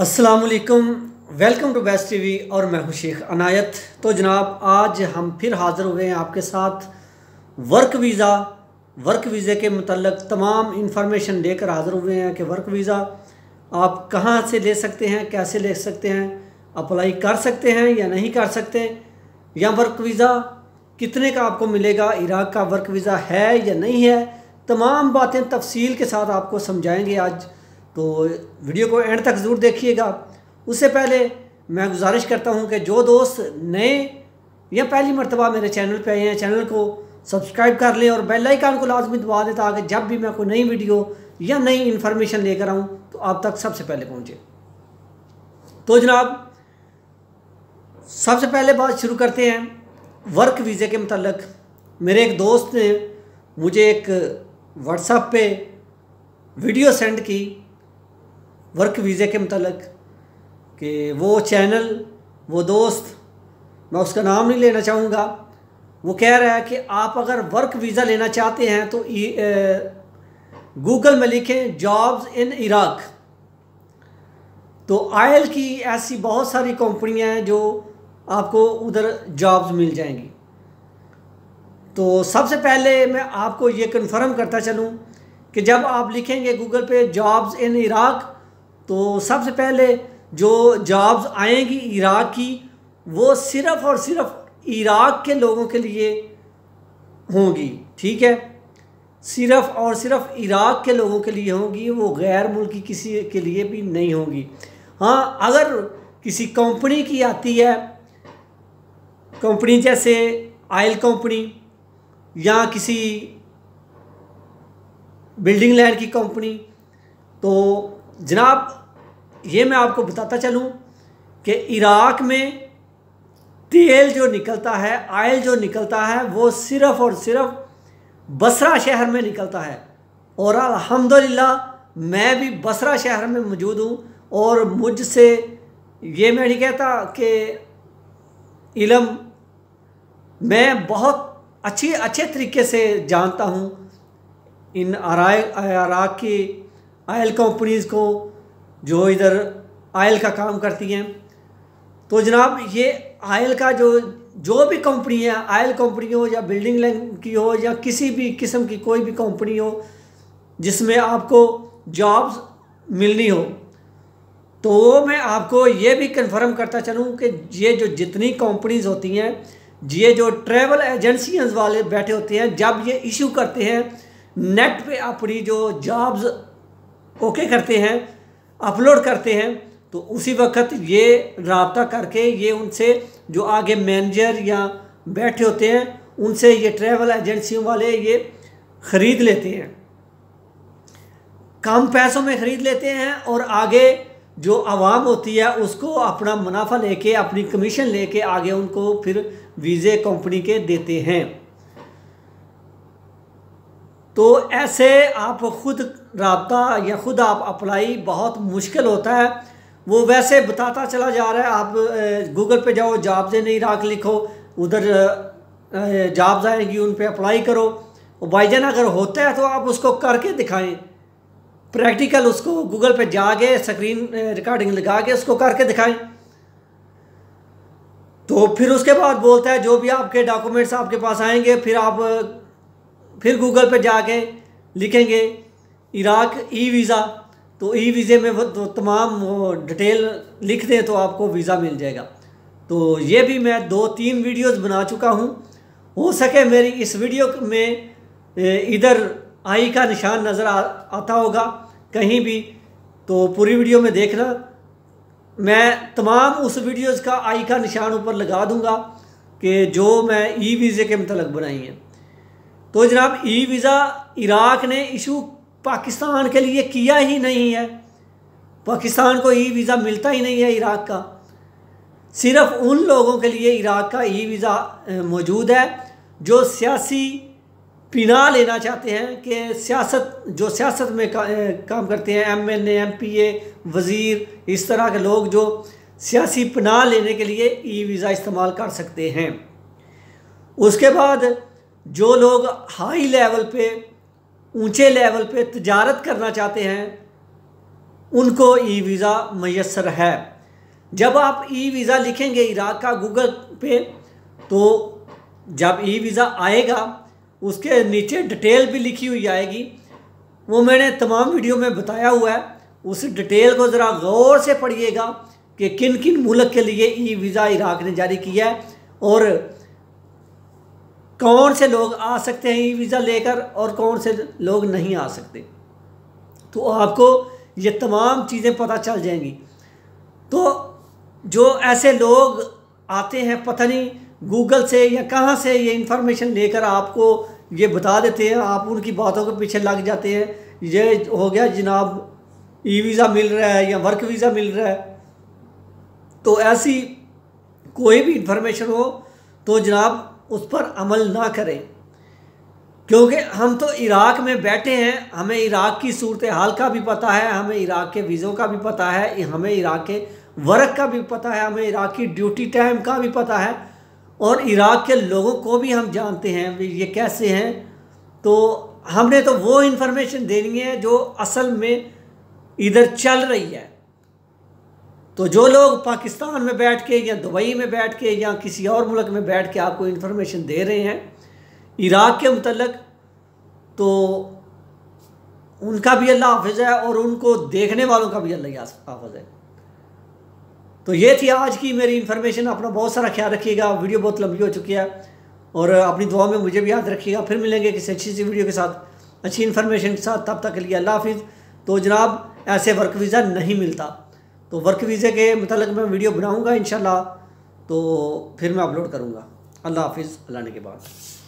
अस्सलाम वालेकुम, welcome to best TV और मैं हूं शेख अनायत। तो जनाब, आज हम फिर हाज़िर हुए हैं आपके साथ वर्क वीज़े के मतलब तमाम इन्फॉर्मेशन लेकर हाज़िर हुए हैं कि वर्क वीज़ा आप कहां से ले सकते हैं, कैसे ले सकते हैं, अप्लाई कर सकते हैं या नहीं कर सकते, या वर्क वीज़ा कितने का आपको मिलेगा, इराक का वर्क वीज़ा है या नहीं है, तमाम बातें तफसील के साथ आपको समझाएंगे आज। तो वीडियो को एंड तक ज़रूर देखिएगा। उससे पहले मैं गुजारिश करता हूं कि जो दोस्त नए या पहली मरतबा मेरे चैनल पे आए हैं, चैनल को सब्सक्राइब कर लें और बेल आइकन को लाजमी दबा दें ताकि जब भी मैं कोई नई वीडियो या नई इन्फॉर्मेशन लेकर आऊं तो आप तक सबसे पहले पहुंचे। तो जनाब, सबसे पहले बात शुरू करते हैं वर्क वीज़े के मतलब। मेरे एक दोस्त ने मुझे एक व्हाट्सएप पे वीडियो सेंड की वर्क वीज़े के मतलब कि वो चैनल, वो दोस्त, मैं उसका नाम नहीं लेना चाहूँगा, वो कह रहा है कि आप अगर वर्क वीज़ा लेना चाहते हैं तो गूगल में लिखें जॉब्स इन इराक। तो आयल की ऐसी बहुत सारी कंपनियां हैं जो आपको उधर जॉब्स मिल जाएंगी। तो सबसे पहले मैं आपको ये कन्फर्म करता चलूँ कि जब आप लिखेंगे गूगल पे जॉब्स इन इराक तो सबसे पहले जो जॉब्स आएंगी इराक की वो सिर्फ़ और सिर्फ इराक के लोगों के लिए होंगी। ठीक है, सिर्फ़ और सिर्फ इराक के लोगों के लिए होंगी, वो गैर मुल्की किसी के लिए भी नहीं होंगी। हाँ, अगर किसी कंपनी की आती है, कंपनी जैसे आयल कंपनी या किसी बिल्डिंग लैंड की कंपनी, तो जनाब ये मैं आपको बताता चलूँ कि इराक में तेल जो निकलता है, आयल जो निकलता है, वो सिर्फ़ और सिर्फ बसरा शहर में निकलता है। और अल्हम्दुलिल्लाह मैं भी बसरा शहर में मौजूद हूँ और मुझसे ये मैं नहीं कहता कि इल्म, मैं बहुत अच्छे तरीके से जानता हूँ इन इराक की आयल कंपनीज़ को जो इधर आयल का काम करती हैं। तो जनाब, ये आयल का जो भी कंपनी है, आयल कंपनी हो या बिल्डिंग लाइन की हो या किसी भी किस्म की कोई भी कंपनी हो जिसमें आपको जॉब्स मिलनी हो, तो मैं आपको ये भी कंफर्म करता चलूँ कि ये जो जितनी कंपनीज़ होती हैं, ये जो ट्रैवल एजेंसीज वाले बैठे होते हैं, जब ये इशू करते हैं नेट पे अपनी जो जॉब्स ओके करते हैं, अपलोड करते हैं, तो उसी वक्त ये रब्ता करके ये उनसे जो आगे मैनेजर या बैठे होते हैं उनसे ये ट्रैवल एजेंसियों वाले ये ख़रीद लेते हैं, कम पैसों में ख़रीद लेते हैं और आगे जो आवाम होती है उसको अपना मुनाफा लेके, अपनी कमीशन लेके आगे उनको फिर वीज़े कंपनी के देते हैं। तो ऐसे आप खुद रब्ता या खुद आप अप्लाई बहुत मुश्किल होता है। वो वैसे बताता चला जा रहा है, आप गूगल पे जाओ, जॉब्स इन इराक लिखो, उधर जॉब्स आएंगी, उन पे अप्लाई करो। और भाईजान अगर होता है तो आप उसको करके दिखाएं, प्रैक्टिकल उसको गूगल पे जाके स्क्रीन रिकॉर्डिंग लगा के उसको करके दिखाएं। तो फिर उसके बाद बोलता है जो भी आपके डॉक्यूमेंट्स आपके पास आएंगे, फिर गूगल पे जाके लिखेंगे इराक ई वीज़ा, तो ई वीज़े में वो तो तमाम डिटेल लिख दें तो आपको वीज़ा मिल जाएगा। तो ये भी मैं 2-3 वीडियोस बना चुका हूँ। हो सके मेरी इस वीडियो में इधर आई का निशान नज़र आता होगा कहीं भी, तो पूरी वीडियो में देखना, मैं तमाम उस वीडियोस का आई का निशान ऊपर लगा दूंगा कि जो मैं ई वीज़े के मतलब बनाई हैं। तो जनाब, ई वीज़ा इराक ने इशू पाकिस्तान के लिए किया ही नहीं है, पाकिस्तान को ई वीज़ा मिलता ही नहीं है इराक का। सिर्फ़ उन लोगों के लिए इराक का ई वीज़ा मौजूद है जो सियासी पिना लेना चाहते हैं, कि सियासत में काम करते हैं, MNA MPA वज़ीर, इस तरह के लोग जो सियासी पनाह लेने के लिए ई वीज़ा इस्तेमाल कर सकते हैं। उसके बाद जो लोग हाई लेवल पे, ऊंचे लेवल पे तजारत करना चाहते हैं, उनको ई वीज़ा मैसर है। जब आप ई वीज़ा लिखेंगे इराक का गूगल पे, तो जब ई वीज़ा आएगा उसके नीचे डिटेल भी लिखी हुई आएगी। वो मैंने तमाम वीडियो में बताया हुआ है। उस डिटेल को ज़रा गौर से पढ़िएगा कि किन किन मुल्क के लिए ई वीज़ा इराक ने जारी किया है और कौन से लोग आ सकते हैं ई वीज़ा लेकर और कौन से लोग नहीं आ सकते। तो आपको ये तमाम चीज़ें पता चल जाएंगी। तो जो ऐसे लोग आते हैं, पता नहीं गूगल से या कहाँ से ये इंफॉर्मेशन लेकर आपको ये बता देते हैं, आप उनकी बातों के पीछे लग जाते हैं, ये हो गया जनाब ई वीज़ा मिल रहा है या वर्क वीज़ा मिल रहा है। तो ऐसी कोई भी इंफॉर्मेशन हो तो जनाब उस पर अमल ना करें, क्योंकि हम तो इराक में बैठे हैं, हमें इराक की सूरत हाल का भी पता है, हमें इराक के वीज़ों का भी पता है, हमें इराक के वर्क का भी पता है, हमें इराक की ड्यूटी टाइम का भी पता है और इराक के लोगों को भी हम जानते हैं ये कैसे हैं। तो हमने तो वो इन्फॉर्मेशन देनी है जो असल में इधर चल रही है। तो जो लोग पाकिस्तान में बैठ के या दुबई में बैठ के या किसी और मुल्क में बैठ के आपको इन्फॉर्मेशन दे रहे हैं इराक के मुतल्लक, तो उनका भी अल्लाह हाफ़िज़ है और उनको देखने वालों का भी अल्लाह हाफ़िज़ है। तो ये थी आज की मेरी इन्फॉर्मेशन। अपना बहुत सारा ख्याल रखिएगा। वीडियो बहुत लंबी हो चुकी है और अपनी दुआ में मुझे भी याद रखिएगा। फिर मिलेंगे किसी अच्छी सी वीडियो के साथ, अच्छी इन्फॉर्मेशन के साथ। तब तक के लिए अल्लाह हाफ़िज़। तो जनाब ऐसे वर्क वीज़ा नहीं मिलता, तो वर्क वीज़े के मुताल्लिक़ मैं वीडियो बनाऊँगा इंशाल्लाह, तो फिर मैं अपलोड करूँगा। अल्लाह हाफ़िज़। अल्लाह ने के बाद।